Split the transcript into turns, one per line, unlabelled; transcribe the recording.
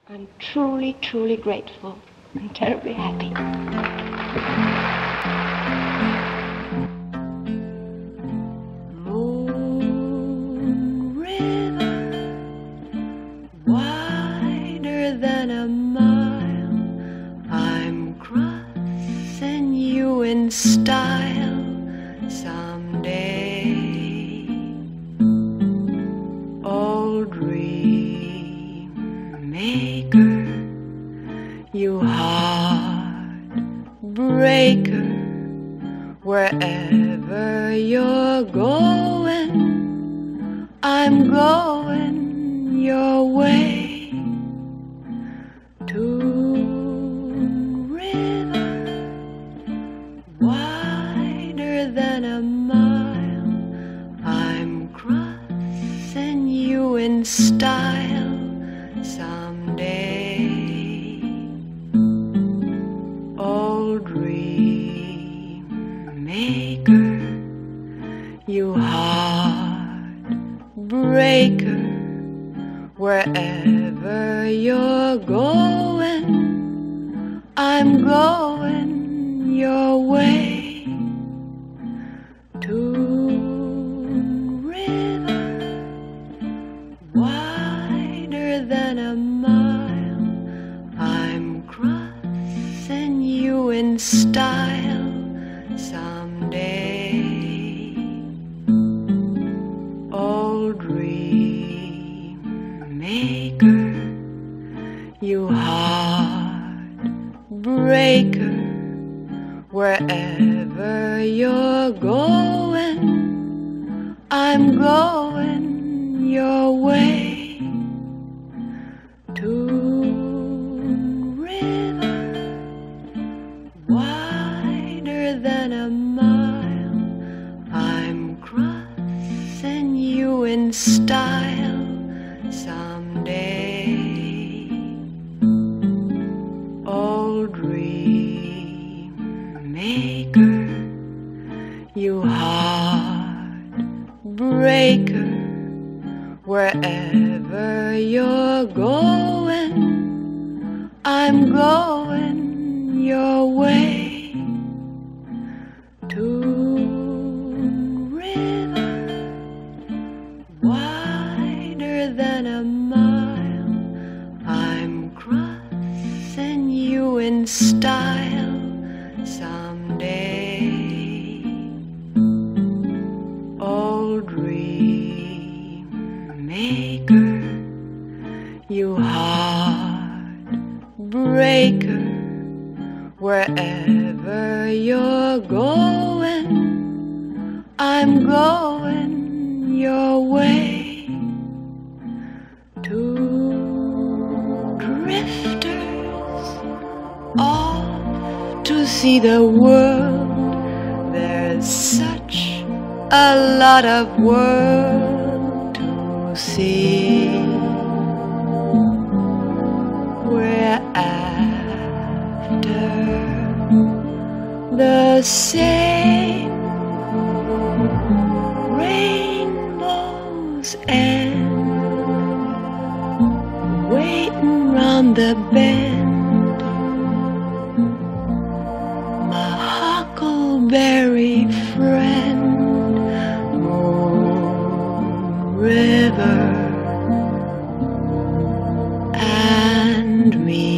I'm truly, truly grateful and terribly happy.
Moon River, wider than a mile, I'm crossing you in style someday. Old dream maker, you heartbreaker, wherever you're going, I'm going your way. Toon River, wider than a mile, I'm crossing you in style someday. Old dream maker, you heartbreaker, wherever you're going, I'm going your way. Toon River, wider than a mile, I'm crossing you in style someday. Old dream maker, you heartbreaker, wherever you're going, I'm going your way. Toon River, wider than a mile, I'm crossing you in style someday. Old dream maker, you heartbreaker, wherever you're going, I'm going your way. Toon River, wider than a mile, I'm crossing you in style someday. Old dream maker, you heartbreaker, wherever you're going, I'm going your way. Two drifters off to see the world, there's such a lot of world to see. We're after the same rainbow's end, waiting round the bend. My huckleberry friend, Moon River and me.